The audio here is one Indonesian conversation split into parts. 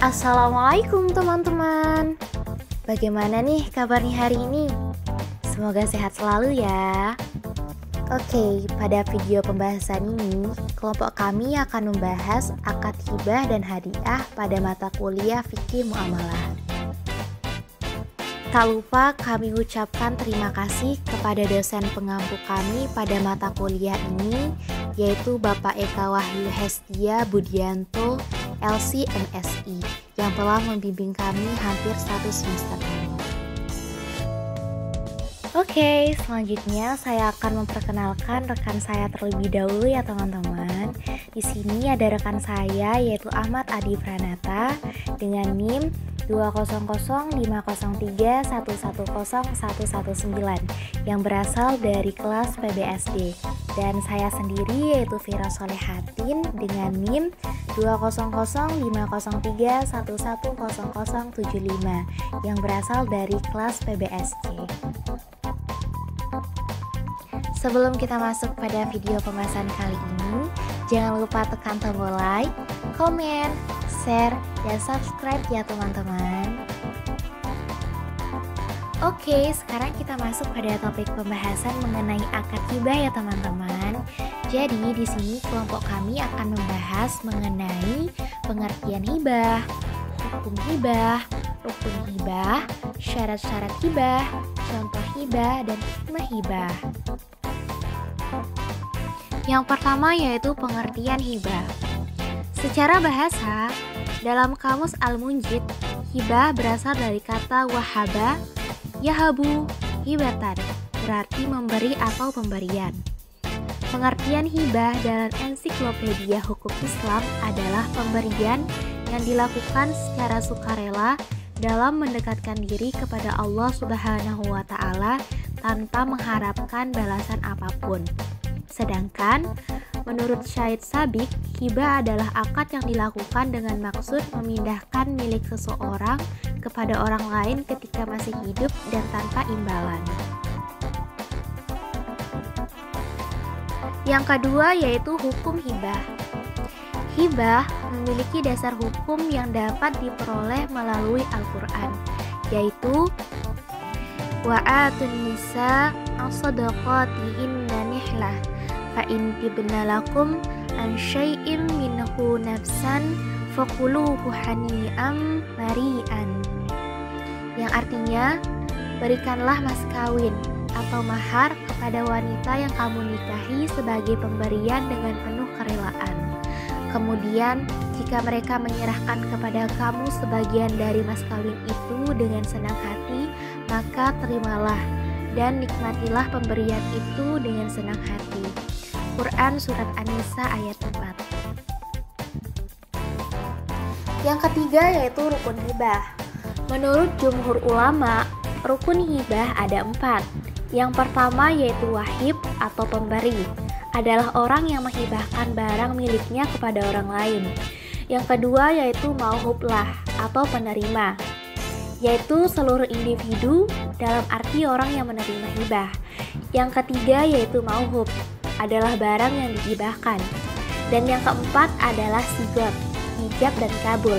Assalamualaikum teman-teman. Bagaimana nih kabarnya hari ini? Semoga sehat selalu ya. Oke, pada video pembahasan ini, kelompok kami akan membahas akad hibah dan hadiah pada mata kuliah fikih muamalah. Tak lupa kami ucapkan terima kasih kepada dosen pengampu kami pada mata kuliah ini, yaitu Bapak Eka Wahyu Hestia Budianto, LC MSI, yang telah membimbing kami hampir 1 semester ini. Oke, selanjutnya saya akan memperkenalkan rekan saya terlebih dahulu ya teman-teman. Di sini ada rekan saya yaitu Ahmad Adi Pranata dengan NIM 2005031101119 yang berasal dari kelas PBSD, dan saya sendiri yaitu Vira Solehatin dengan NIM 2005031100075 yang berasal dari kelas PBSC. Sebelum kita masuk pada video pembahasan kali ini, jangan lupa tekan tombol like, komen, share, dan subscribe ya teman-teman. Oke, sekarang kita masuk pada topik pembahasan mengenai akad hibah ya teman-teman. Jadi di sini kelompok kami akan membahas mengenai pengertian hibah, hukum hibah, rukun hibah, syarat-syarat hibah, contoh hibah, dan hikmah hibah. Yang pertama yaitu pengertian hibah. Secara bahasa, dalam kamus Al-Munjid, hibah berasal dari kata wahaba, yahabu, hibatan, berarti memberi atau pemberian. Pengertian hibah dalam ensiklopedia hukum Islam adalah pemberian yang dilakukan secara sukarela dalam mendekatkan diri kepada Allah Subhanahu wa Ta'ala tanpa mengharapkan balasan apapun. Sedangkan menurut Syed Sabiq, hibah adalah akad yang dilakukan dengan maksud memindahkan milik seseorang kepada orang lain ketika masih hidup dan tanpa imbalan. Yang kedua yaitu hukum hibah. Hibah memiliki dasar hukum yang dapat diperoleh melalui Al-Quran, yaitu wa'atun nisa as-sadaqatihinna nihlah fa'in tibna lakum an syai'im minhu nafsan fakuluhu hani'am mari'an, yang artinya berikanlah mas kawin atau mahar kepada wanita yang kamu nikahi sebagai pemberian dengan penuh kerelaan. Kemudian jika mereka menyerahkan kepada kamu sebagian dari mas kawin itu dengan senang hati, maka terimalah dan nikmatilah pemberian itu dengan senang hati. Quran Surat An-Nisa ayat 4. Yang ketiga yaitu rukun hibah. Menurut jumhur ulama, rukun hibah ada 4. Yang pertama yaitu wahib atau pemberi, adalah orang yang menghibahkan barang miliknya kepada orang lain. Yang kedua yaitu mauhublah atau penerima, yaitu seluruh individu dalam arti orang yang menerima hibah. Yang ketiga yaitu mauhub, adalah barang yang dihibahkan. Dan yang keempat adalah sigot, ijab dan kabul,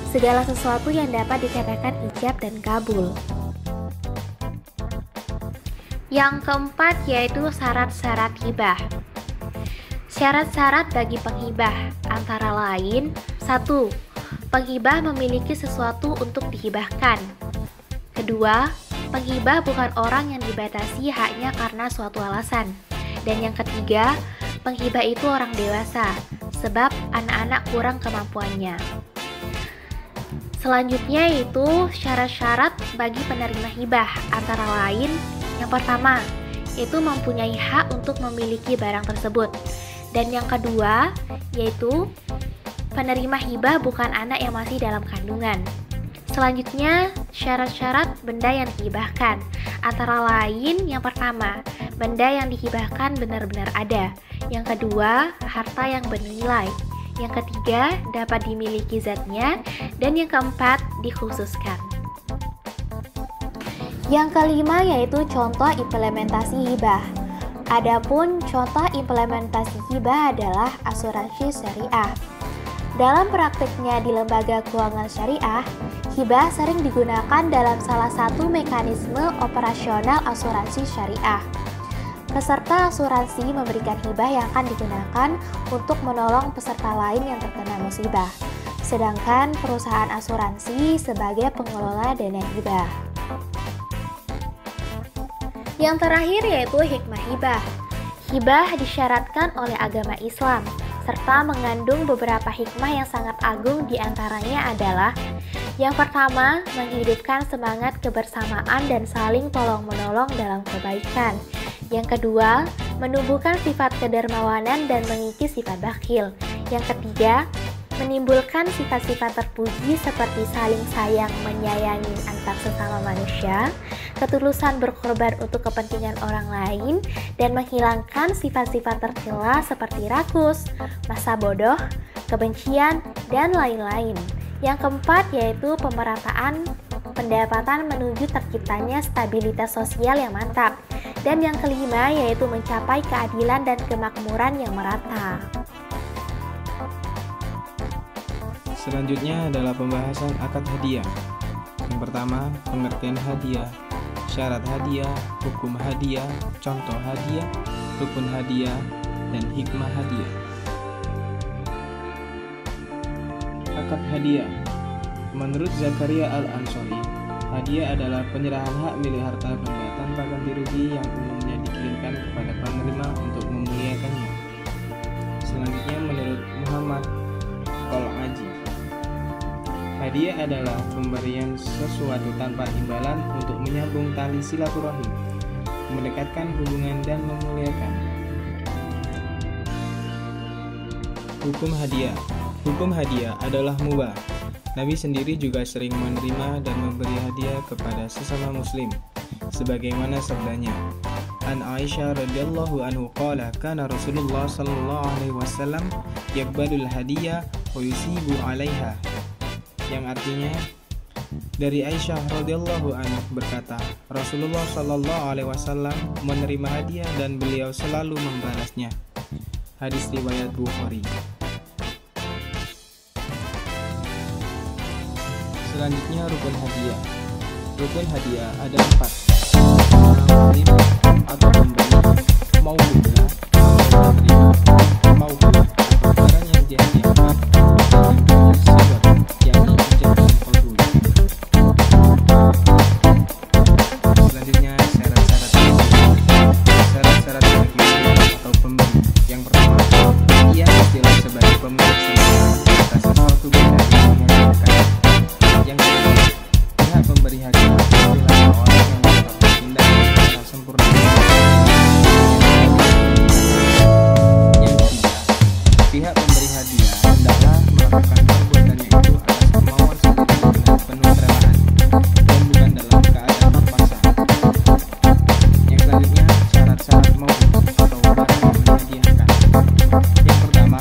segala sesuatu yang dapat dikatakan ijab dan kabul. Yang keempat yaitu syarat-syarat hibah. Syarat-syarat bagi penghibah antara lain: 1. Penghibah memiliki sesuatu untuk dihibahkan. Kedua, penghibah bukan orang yang dibatasi haknya karena suatu alasan. Dan yang ketiga, penghibah itu orang dewasa, sebab anak-anak kurang kemampuannya. Selanjutnya yaitu syarat-syarat bagi penerima hibah antara lain: yang pertama, yaitu mempunyai hak untuk memiliki barang tersebut. Dan yang kedua, yaitu penerima hibah bukan anak yang masih dalam kandungan. Selanjutnya, syarat-syarat benda yang dihibahkan. Antara lain, yang pertama, benda yang dihibahkan benar-benar ada. Yang kedua, harta yang bernilai. Yang ketiga, dapat dimiliki zatnya. Dan yang keempat, dikhususkan. Yang kelima yaitu contoh implementasi hibah. Adapun contoh implementasi hibah adalah asuransi syariah. Dalam praktiknya di lembaga keuangan syariah, hibah sering digunakan dalam salah satu mekanisme operasional asuransi syariah. Peserta asuransi memberikan hibah yang akan digunakan untuk menolong peserta lain yang terkena musibah, sedangkan perusahaan asuransi sebagai pengelola dana hibah. Yang terakhir yaitu hikmah hibah. Hibah disyaratkan oleh agama Islam, serta mengandung beberapa hikmah yang sangat agung, diantaranya adalah: yang pertama, menghidupkan semangat kebersamaan dan saling tolong-menolong dalam kebaikan. Yang kedua, menumbuhkan sifat kedermawanan dan mengikis sifat bakhil. Yang ketiga, menimbulkan sifat-sifat terpuji seperti saling sayang menyayangi antar sesama manusia, ketulusan berkorban untuk kepentingan orang lain, dan menghilangkan sifat-sifat tercela seperti rakus, masa bodoh, kebencian, dan lain-lain. Yang keempat yaitu pemerataan pendapatan menuju terciptanya stabilitas sosial yang mantap. Dan yang kelima yaitu mencapai keadilan dan kemakmuran yang merata. Selanjutnya adalah pembahasan akad hadiah. Yang pertama, pengertian hadiah, syarat hadiah, hukum hadiah, contoh hadiah, rukun hadiah, dan hikmah hadiah. Akad hadiah. Menurut Zakaria Al-Ansori, hadiah adalah penyerahan hak milik harta benda tanpa ganti rugi yang umumnya dikirimkan kepada penerima untuk memuliakannya. Selanjutnya menurut Muhammad Qol-Aji, hadiah adalah pemberian sesuatu tanpa imbalan untuk menyambung tali silaturahim, mendekatkan hubungan dan memuliakan. Hukum hadiah. Hukum hadiah adalah mubah. Nabi sendiri juga sering menerima dan memberi hadiah kepada sesama muslim, sebagaimana sabdanya, An Aisyah radhiyallahu anhu qala kana Rasulullah sallallahu alaihi wasallam yaqbalul hadiyah wa yusibu 'alaiha, yang artinya dari Aisyah radhiyallahu anhu berkata, Rasulullah sallallahu alaihi wasallam menerima hadiah dan beliau selalu membalasnya. Hadis riwayat Bukhari. Selanjutnya rukun hadiah. Rukun hadiah ada 4. Orang atau pemberi, mau benda atau penerima, mau barang yang dihadiahkan, dan yang sifat, yakni ucapan qabul. Selanjutnya syarat-syarat hadiah. Syarat-syarat bagi atau pemberi. Yang pertama, ia istilah sebagai pemilik atas sesuatu benda yang dihadiahkan. Yang kedua, pihak pemberi hadiah adalah orang yang dapat bertindak secara sempurna. Yang ketiga, pihak pemberi hadiah hendaklah melakukan perbuatannya itu atas kemauan sendiri dengan penuh kerelaan dan bukan dalam keadaan terpaksa. Yang selanjutnya, syarat-syarat maupun atau barang yang dihadiahkan. Yang pertama,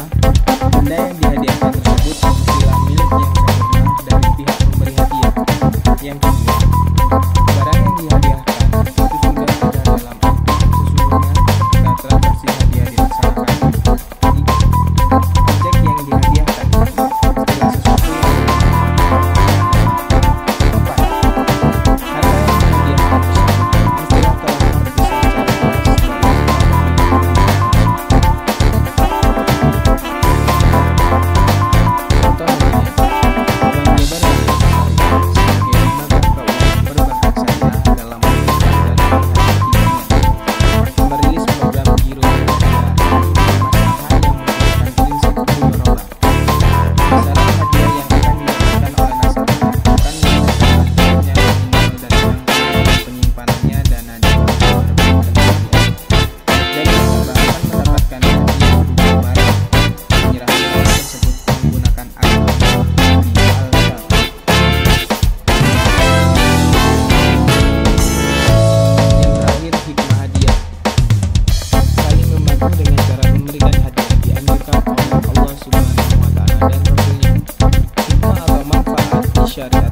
benda yang dihadiahkan tersebut istilah milik yang sempurna dari pihak pemberi hadiah. Yang kedua, barang yang dihadiahkan itu sudah ada dalam akte sesungguhnya ketika transaksi hadiah dilaksanakan. Ketiga, objek yang dihadiahkan itu istilah sesuatu yang keempat, harta yang dihadiahkan tersebut istilah telah terpisah secara jelas dengan cara memberikan hadiah dianjurkan oleh Allah Subhanahu wa Ta'ala dan Rasulnya. Hikmah atau manfaat disyariatkan